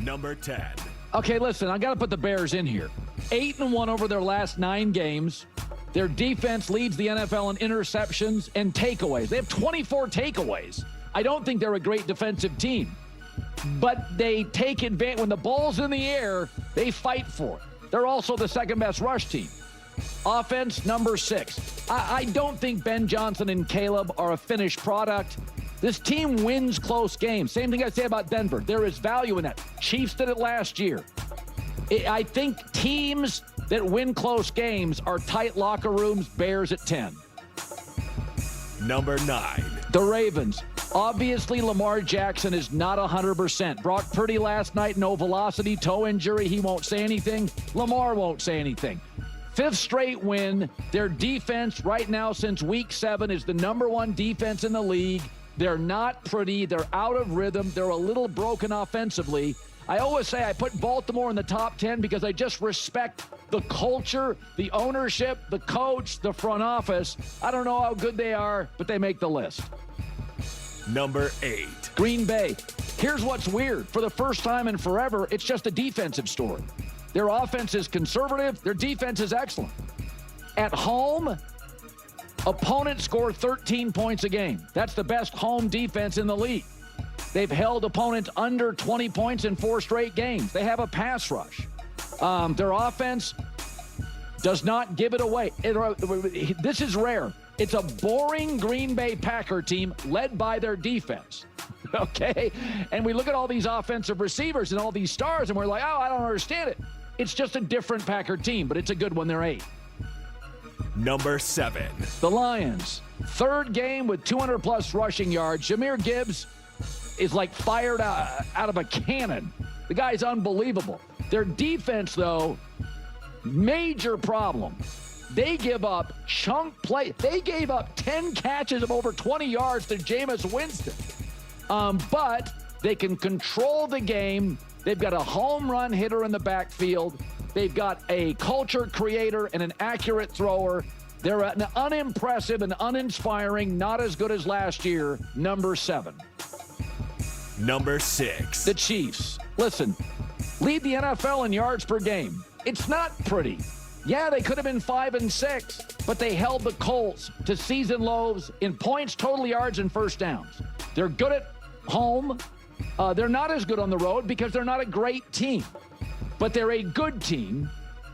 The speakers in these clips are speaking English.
Number 10. Okay, listen, I got to put the Bears in here. 8-1 over their last 9 games. Their defense leads the NFL in interceptions and takeaways. They have 24 takeaways. I don't think they're a great defensive team. But they take advantage. When the ball's in the air, they fight for it. They're also the second-best rush team. Offense, number 6. I don't think Ben Johnson and Caleb are a finished product. This team wins close games. Same thing I say about Denver. There is value in that. Chiefs did it last year. I think teams that win close games are tight locker rooms. Bears at 10. Number 9. The Ravens. Obviously, Lamar Jackson is not 100%. Brock Purdy last night, no velocity, toe injury. He won't say anything. Lamar won't say anything. 5th straight win. Their defense right now since week 7 is the number 1 defense in the league. They're not pretty. They're out of rhythm. They're a little broken offensively. I always say I put Baltimore in the top 10 because I just respect the culture, the ownership, the coach, the front office. I don't know how good they are, but they make the list. Number 8. Green Bay. Here's what's weird. For the first time in forever, it's just a defensive story. Their offense is conservative. Their defense is excellent. At home, opponents score 13 points a game. That's the best home defense in the league. They've held opponents under 20 points in 4 straight games. They have a pass rush. Their offense does not give it away. This is rare. It's a boring Green Bay Packer team led by their defense. Okay? And we look at all these offensive receivers and all these stars, and we're like, oh, I don't understand it. It's just a different Packer team, but it's a good one. They're 8. Number 7. The Lions. 3rd game with 200-plus rushing yards. Jahmyr Gibbs is like fired out of a cannon. The guy's unbelievable. Their defense, though, major problem. They give up chunk play. They gave up 10 catches of over 20 yards to Jameis Winston. But they can control the game. They've got a home run hitter in the backfield. They've got a culture creator and an accurate thrower. They're an unimpressive and uninspiring, not as good as last year, number 7. Number 6. The Chiefs. Listen, lead the NFL in yards per game. It's not pretty. Yeah, they could have been 5-6, but they held the Colts to season lows in points, total yards, and first downs. They're good at home. They're not as good on the road because they're not a great team, but they're a good team,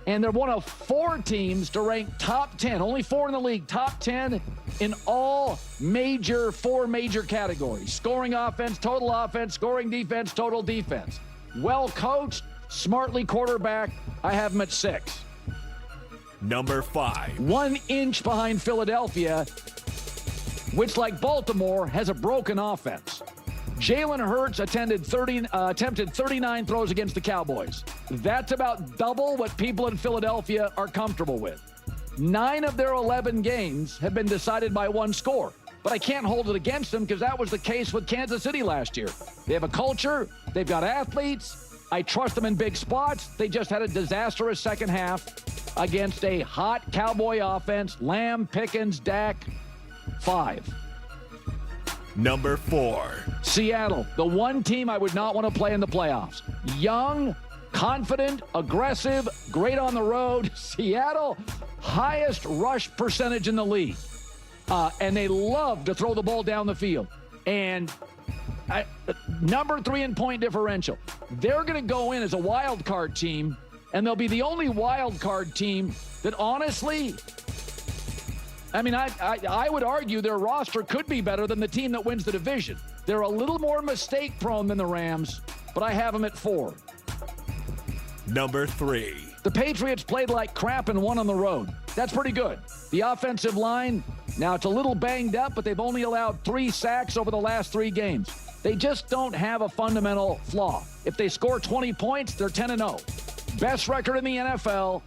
and they're one of 4 teams to rank top 10, only 4 in the league, top 10 in all 4 major categories: scoring offense, total offense, scoring defense, total defense. Well coached, smartly quarterback. I have them at 6. Number 5. 1 inch behind Philadelphia, which, like Baltimore, has a broken offense. Jalen Hurts attempted 39 throws against the Cowboys. That's about double what people in Philadelphia are comfortable with. 9 of their 11 games have been decided by 1 score. But I can't hold it against them because that was the case with Kansas City last year. They have a culture. They've got athletes. I trust them in big spots. They just had a disastrous second half against a hot Cowboy offense. Lamb, Pickens, Dak. 5. Number 4. Seattle, the one team I would not want to play in the playoffs. Young, confident, aggressive, great on the road. Seattle, highest rush percentage in the league. And they love to throw the ball down the field. And number 3 in point differential. They're going to go in as a wild card team, and they'll be the only wild card team that honestly, I mean, I would argue their roster could be better than the team that wins the division. They're a little more mistake prone than the Rams, but I have them at 4. Number 3. The Patriots played like crap and won on the road. That's pretty good. The offensive line, now it's a little banged up, but they've only allowed 3 sacks over the last 3 games. They just don't have a fundamental flaw. If they score 20 points, they're 10-0. Best record in the NFL.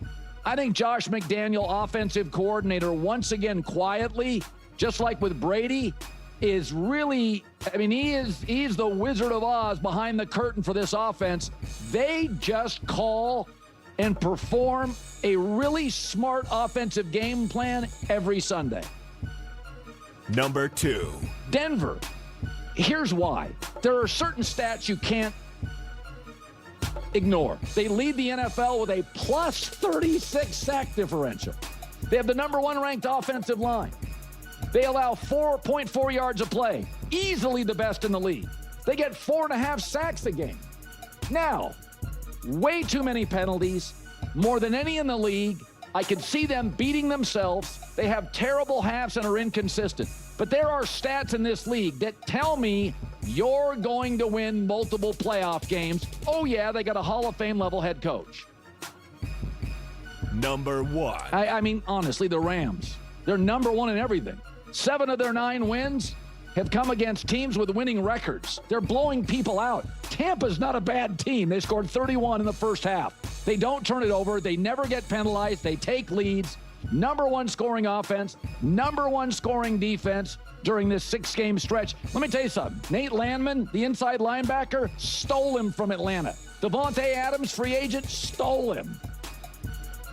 I think Josh McDaniel, offensive coordinator, once again quietly, just like with Brady, is really, I mean, he is the Wizard of Oz behind the curtain for this offense. They just call and perform a really smart offensive game plan every Sunday. Number 2. Denver. Here's why. There are certain stats you can't Ignore. They lead the NFL with a plus 36 sack differential. They have the number 1 ranked offensive line. They allow 4.4 yards a play, easily the best in the league. They get 4.5 sacks a game. Now, way too many penalties, more than any in the league. I can see them beating themselves. They have terrible halves and are inconsistent. But there are stats in this league that tell me you're going to win multiple playoff games. Oh, yeah, they got a Hall of Fame level head coach. Number 1. I mean, honestly, the Rams. They're number 1 in everything. 7 of their 9 wins have come against teams with winning records. They're blowing people out. Tampa's not a bad team. They scored 31 in the first half. They don't turn it over. They never get penalized. They take leads. Number 1 scoring offense, number 1 scoring defense during this 6-game stretch. Let me tell you something. Nate Landman, the inside linebacker, stole him from Atlanta. Devontae Adams, free agent, stole him.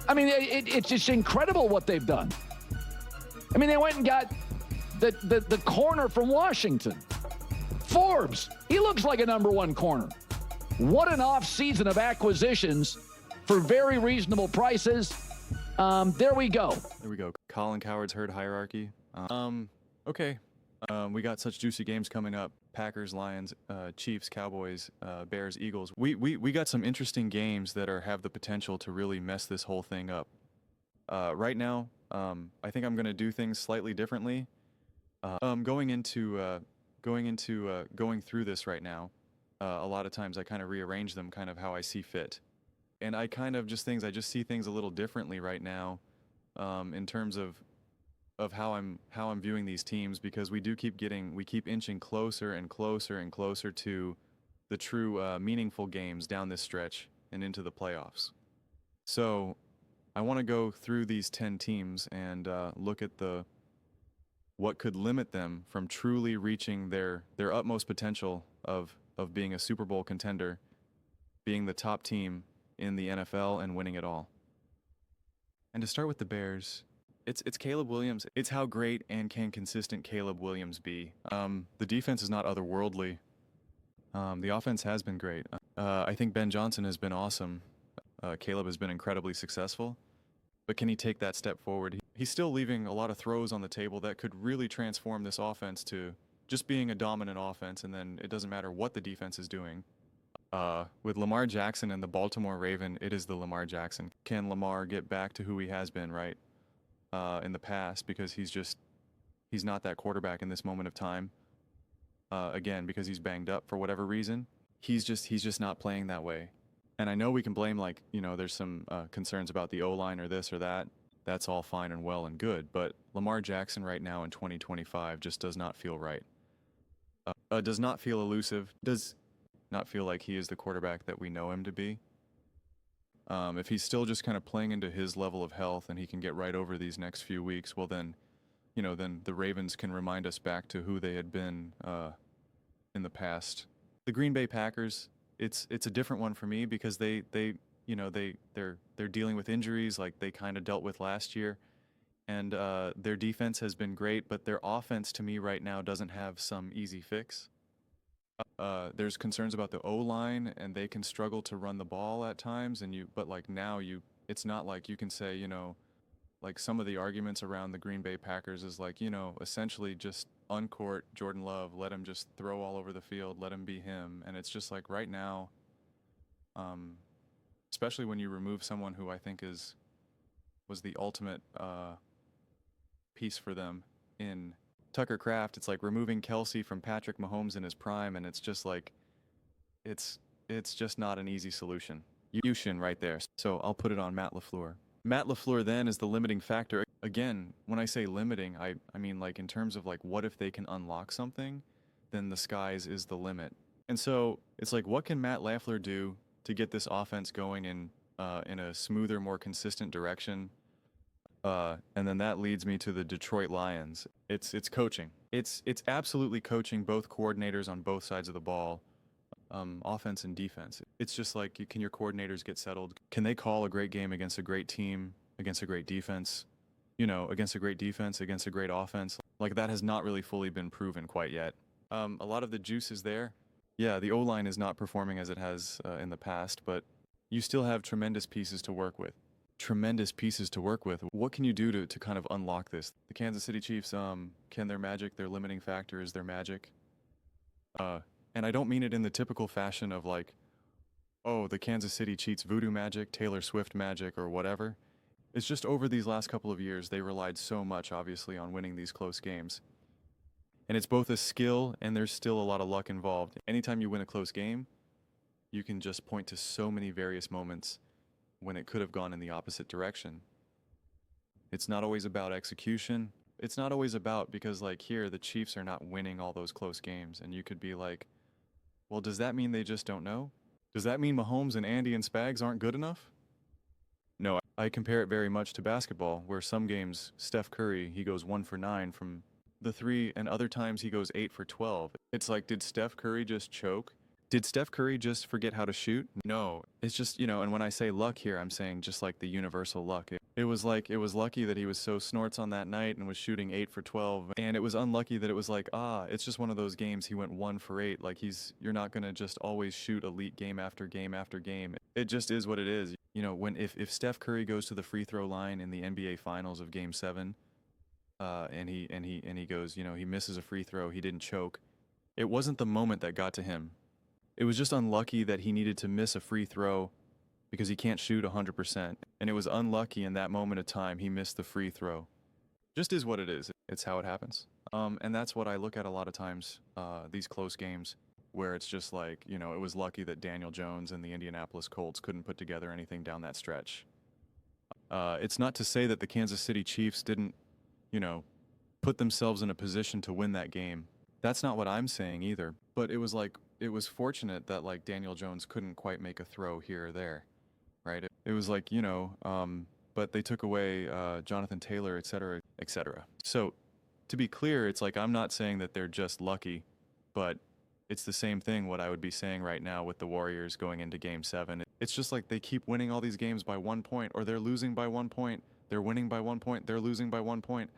I mean, it's just incredible what they've done. I mean, they went and got the corner from Washington. Forbes, he looks like a number 1 corner. What an off-season of acquisitions for very reasonable prices. There we go. There we go. Colin Cowherd's herd hierarchy. Okay. We got such juicy games coming up. Packers, Lions, Chiefs, Cowboys, Bears, Eagles. We got some interesting games that have the potential to really mess this whole thing up. Right now, I think I'm going to do things slightly differently. Going through this right now, a lot of times I kind of rearrange them kind of how I see fit. And I kind of I just see things a little differently right now, in terms of how I'm viewing these teams, because we keep inching closer and closer and closer to the true meaningful games down this stretch and into the playoffs. So I want to go through these 10 teams and look at what could limit them from truly reaching their utmost potential of being a Super Bowl contender, being the top team in the NFL and winning it all. And to start with the Bears, it's Caleb Williams. It's how great and can consistent Caleb Williams be. The defense is not otherworldly. The offense has been great. I think Ben Johnson has been awesome. Caleb has been incredibly successful. But can he take that step forward? He's still leaving a lot of throws on the table that could really transform this offense to just being a dominant offense, and then it doesn't matter what the defense is doing. With Lamar Jackson and the Baltimore Raven, it is the Lamar Jackson. Can Lamar get back to who he has been, right, in the past? Because he's not that quarterback in this moment of time. Again, because he's banged up for whatever reason. He's just not playing that way. And I know we can blame, there's some concerns about the O-line or this or that. That's all fine and well and good. But Lamar Jackson right now in 2025 just does not feel right. Does not feel elusive. Does not feel like he is the quarterback that we know him to be. If he's still just kind of playing into his level of health and he can get right over these next few weeks, well then the Ravens can remind us back to who they had been in the past. The Green Bay Packers, it's a different one for me because they're dealing with injuries like they kind of dealt with last year, and their defense has been great, but their offense to me right now doesn't have some easy fix. There's concerns about the O-line, and they can struggle to run the ball at times, it's not like you can say, like some of the arguments around the Green Bay Packers is essentially just uncourt Jordan Love, let him just throw all over the field, let him be him. And it's just like right now, especially when you remove someone who I think was the ultimate piece for them in Tucker Kraft, it's like removing Kelsey from Patrick Mahomes in his prime, and it's just like it's just not an easy solution. Yushin right there. So I'll put it on Matt LaFleur. Matt LaFleur then is the limiting factor. Again, when I say limiting, I mean like in terms of like what if they can unlock something, then the skies is the limit. And so it's like, what can Matt LaFleur do to get this offense going in a smoother, more consistent direction? And then that leads me to the Detroit Lions. It's coaching. It's absolutely coaching both coordinators on both sides of the ball, offense and defense. It's just like, can your coordinators get settled? Can they call a great game against a great team, against a great defense? Against a great defense, against a great offense? Like that has not really fully been proven quite yet. A lot of the juice is there. Yeah, the O-line is not performing as it has in the past, but you still have tremendous pieces to work with. Tremendous pieces to work with. What can you do to kind of unlock this? The Kansas City Chiefs, can their magic, their limiting factor is their magic. And I don't mean it in the typical fashion of like, oh, the Kansas City Chiefs voodoo magic, Taylor Swift magic, or whatever. It's just over these last couple of years, they relied so much, obviously, on winning these close games. And it's both a skill and there's still a lot of luck involved. Anytime you win a close game, you can just point to so many various moments when it could have gone in the opposite direction. It's not always about execution. It's not always about, because like here, the Chiefs are not winning all those close games. And you could be like, well, does that mean they just don't know? Does that mean Mahomes and Andy and Spags aren't good enough? No, I compare it very much to basketball, where some games, Steph Curry, he goes 1 for 9 from the three, and other times he goes 8 for 12. It's like, did Steph Curry just choke? Did Steph Curry just forget how to shoot? No. It's just, and when I say luck here, I'm saying just like the universal luck. It was like, it was lucky that he was so snorts on that night and was shooting 8 for 12. And it was unlucky that it was like, it's just one of those games he went 1 for 8. Like you're not going to just always shoot elite game after game after game. It just is what it is. If Steph Curry goes to the free throw line in the NBA Finals of Game 7, and he goes, he misses a free throw, he didn't choke. It wasn't the moment that got to him. It was just unlucky that he needed to miss a free throw because he can't shoot 100%. And it was unlucky in that moment of time he missed the free throw. Just is what it is. It's how it happens. And that's what I look at a lot of times, these close games, where it's just like, it was lucky that Daniel Jones and the Indianapolis Colts couldn't put together anything down that stretch. It's not to say that the Kansas City Chiefs didn't, put themselves in a position to win that game. That's not what I'm saying either. But it was fortunate that like Daniel Jones couldn't quite make a throw here or there, right? It was like, but they took away Jonathan Taylor, et cetera, et cetera. So to be clear, it's like, I'm not saying that they're just lucky, but it's the same thing what I would be saying right now with the Warriors going into Game 7. It's just like they keep winning all these games by 1 point, or they're losing by 1 point, they're winning by 1 point, they're losing by 1 point.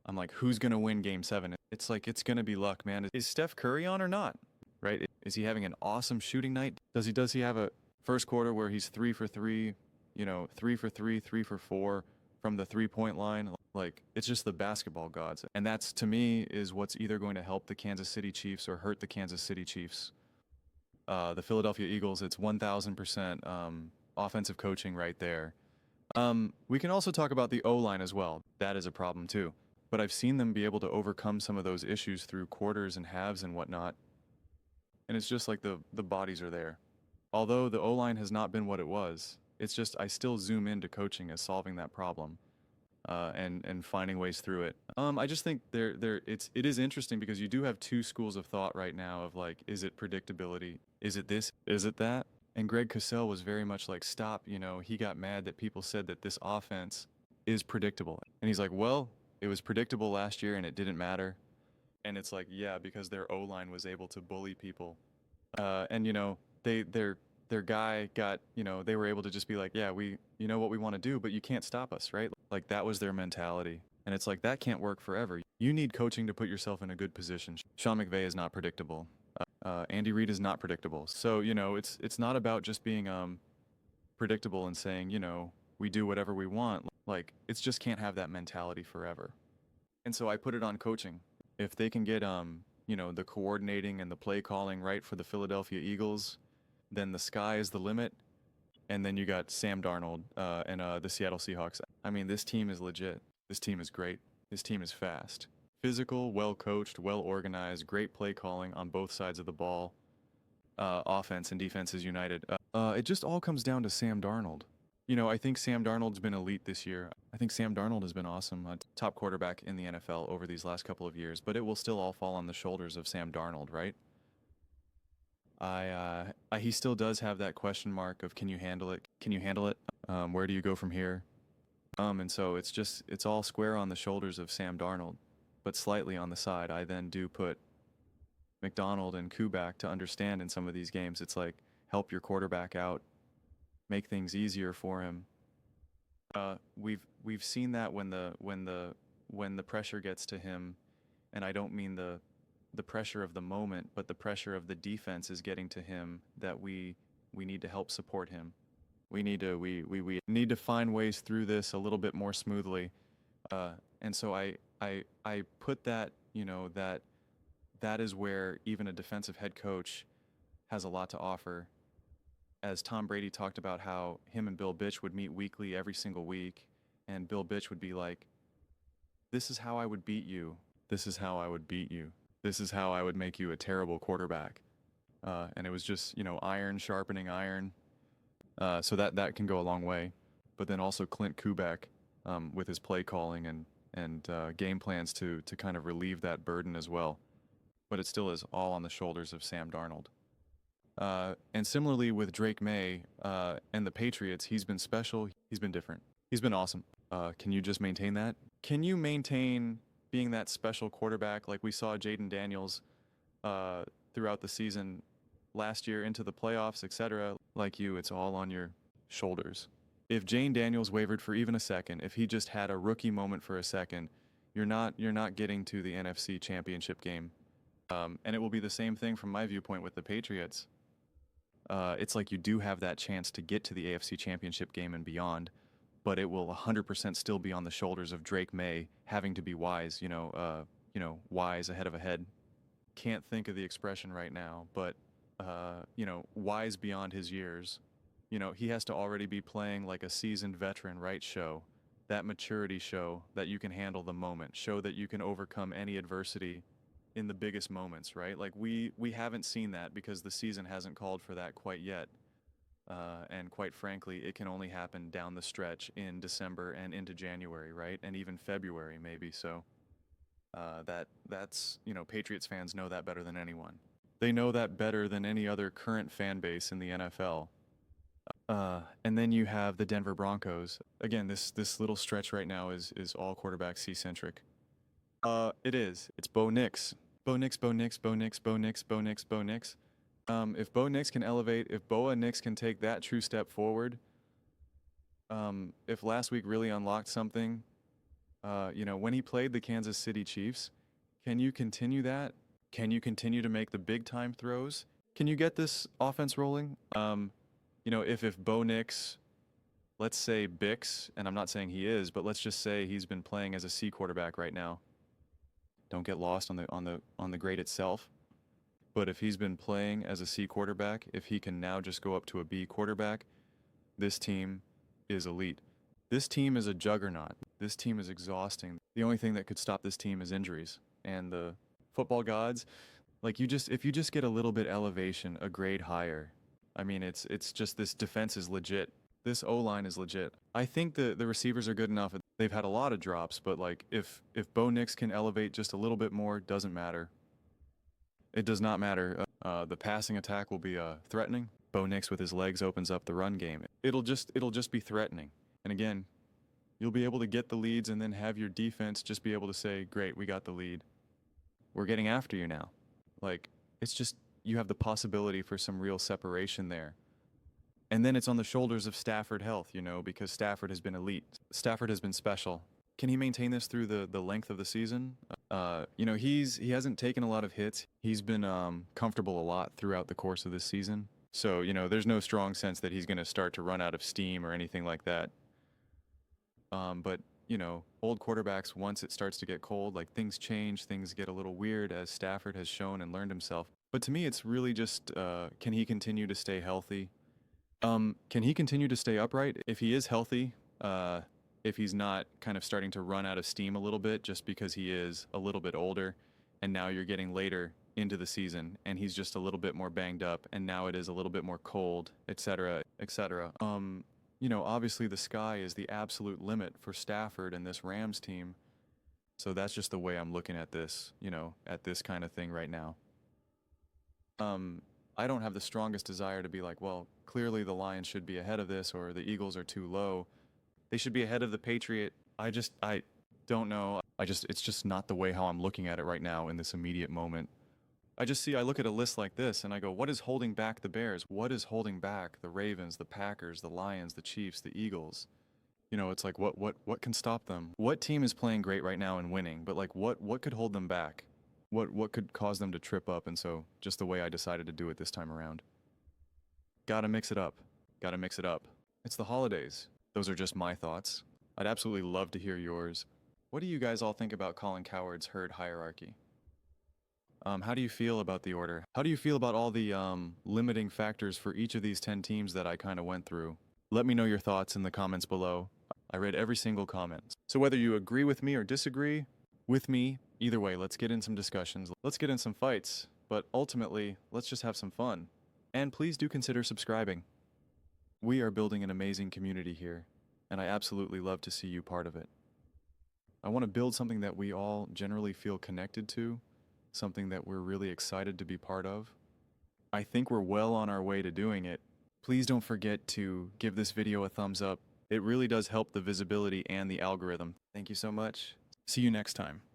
I'm like, who's going to win Game 7? It's like, it's going to be luck, man. Is Steph Curry on or not? Right? Is he having an awesome shooting night? Does he have a first quarter where he's 3 for 3, 3 for 3, 3 for 4 from the 3-point line? Like, it's just the basketball gods. And that's, to me, is what's either going to help the Kansas City Chiefs or hurt the Kansas City Chiefs. The Philadelphia Eagles, it's 1,000% offensive coaching right there. We can also talk about the O-line as well. That is a problem too. But I've seen them be able to overcome some of those issues through quarters and halves and whatnot. And it's just like the bodies are there. Although the O-line has not been what it was, it's just I still zoom into coaching as solving that problem, and finding ways through it. I just think it is interesting because you do have two schools of thought right now of like, is it predictability? Is it this? Is it that? And Greg Cosell was very much like, stop, he got mad that people said that this offense is predictable. And he's like, well, it was predictable last year and it didn't matter. And it's like, yeah, because their O-line was able to bully people. And, their guy got, they were able to just be like, yeah, we know what we want to do, but you can't stop us, right? Like, that was their mentality. And it's like, that can't work forever. You need coaching to put yourself in a good position. Sean McVay is not predictable. Andy Reid is not predictable. So, it's not about just being predictable and saying, we do whatever we want. Like, it's just can't have that mentality forever. And so I put it on coaching. If they can get, the coordinating and the play calling right for the Philadelphia Eagles, then the sky is the limit. And then you got Sam Darnold and the Seattle Seahawks. I mean, this team is legit. This team is great. This team is fast. Physical, well-coached, well-organized, great play calling on both sides of the ball. Offense and defense is united. It just all comes down to Sam Darnold. I think Sam Darnold's been elite this year. I think Sam Darnold has been awesome. Top quarterback in the NFL over these last couple of years, but it will still all fall on the shoulders of Sam Darnold, right? He still does have that question mark of, can you handle it? Can you handle it? Where do you go from here? And so it's all square on the shoulders of Sam Darnold, but slightly on the side. I then do put McDonald and Kuback to understand in some of these games. It's like, help your quarterback out, make things easier for him. We've seen that when the pressure gets to him, and I don't mean the the pressure of the moment, but the pressure of the defense is getting to him that we need to help support him. We need to find ways through this a little bit more smoothly. And so I put that, that is where even a defensive head coach has a lot to offer. As Tom Brady talked about how him and Bill Bitch would meet weekly every single week, and Bill Bitch would be like, this is how I would beat you. This is how I would beat you. This is how I would make you a terrible quarterback. And it was just, iron sharpening iron. So that can go a long way. But then also Clint Kubiak with his play calling and game plans to kind of relieve that burden as well. But it still is all on the shoulders of Sam Darnold. And similarly with Drake May and the Patriots, he's been special. He's been different. He's been awesome. Can you just maintain that? Can you maintain being that special quarterback like we saw Jaden Daniels throughout the season last year into the playoffs, etc.? Like you, it's all on your shoulders. If Jane Daniels wavered for even a second, if he just had a rookie moment for a second, you're not getting to the NFC Championship game. And it will be the same thing from my viewpoint with the Patriots. It's like you do have that chance to get to the AFC Championship game and beyond, but it will 100% still be on the shoulders of Drake May having to be wise, wise ahead of a head. Can't think of the expression right now, but, wise beyond his years. He has to already be playing like a seasoned veteran, right? Show that maturity, show that you can handle the moment, show that you can overcome any adversity in the biggest moments, right? Like we haven't seen that because the season hasn't called for that quite yet. And quite frankly, it can only happen down the stretch in December and into January, right? And even February maybe. So that's Patriots fans know that better than anyone. They know that better than any other current fan base in the NFL. And then you have the Denver Broncos. Again, this little stretch right now is all quarterback C-centric. It is. It's Bo Nix. Bo Nix, Bo Nix, Bo Nix, Bo Nix, Bo Nix, Bo Nix. If Bo Nix can elevate, if Boa Nix can take that true step forward, if last week really unlocked something, when he played the Kansas City Chiefs, can you continue that? Can you continue to make the big time throws? Can you get this offense rolling? If Bo Nix, let's say Bix, and I'm not saying he is, but let's just say he's been playing as a C quarterback right now. Don't get lost on the grade itself. But if he's been playing as a C quarterback, if he can now just go up to a B quarterback, this team is elite. This team is a juggernaut. This team is exhausting. The only thing that could stop this team is injuries. And the football gods, if you just get a little bit elevation, a grade higher, I mean, it's just this defense is legit. This O-line is legit. I think the receivers are good enough. They've had a lot of drops, but if Bo Nix can elevate just a little bit more, doesn't matter. It does not matter. The passing attack will be threatening. Bo Nix with his legs opens up the run game. It'll just be threatening. And again, you'll be able to get the leads and then have your defense just be able to say, great, we got the lead. We're getting after you now. It's just, you have the possibility for some real separation there. And then it's on the shoulders of Stafford health, because Stafford has been elite. Stafford has been special. Can he maintain this through the length of the season? He hasn't taken a lot of hits. He's been comfortable a lot throughout the course of this season. So, there's no strong sense that he's going to start to run out of steam or anything like that. But, old quarterbacks, once it starts to get cold, things change, things get a little weird, as Stafford has shown and learned himself. But to me, it's really just, can he continue to stay healthy? Can he continue to stay upright? If he is healthy, if he's not kind of starting to run out of steam a little bit just because he is a little bit older, and now you're getting later into the season, and he's just a little bit more banged up, and now it is a little bit more cold, etc., etc. Obviously the sky is the absolute limit for Stafford and this Rams team. So that's just the way I'm looking at this, at this kind of thing right now. I don't have the strongest desire to be like, well, clearly the Lions should be ahead of this, or the Eagles are too low. They should be ahead of the Patriot. I don't know. It's just not the way how I'm looking at it right now in this immediate moment. I look at a list like this and I go, what is holding back the Bears? What is holding back the Ravens, the Packers, the Lions, the Chiefs, the Eagles? It's like, what can stop them? What team is playing great right now and winning? But what could hold them back? what could cause them to trip up, and so just the way I decided to do it this time around. Gotta mix it up. Gotta mix it up. It's the holidays. Those are just my thoughts. I'd absolutely love to hear yours. What do you guys all think about Colin Cowherd's herd hierarchy? How do you feel about the order? How do you feel about all the limiting factors for each of these 10 teams that I kind of went through? Let me know your thoughts in the comments below. I read every single comment. So whether you agree with me or disagree with me, either way, let's get in some discussions. Let's get in some fights. But ultimately, let's just have some fun. And please do consider subscribing. We are building an amazing community here, and I absolutely love to see you part of it. I want to build something that we all generally feel connected to, something that we're really excited to be part of. I think we're well on our way to doing it. Please don't forget to give this video a thumbs up. It really does help the visibility and the algorithm. Thank you so much. See you next time.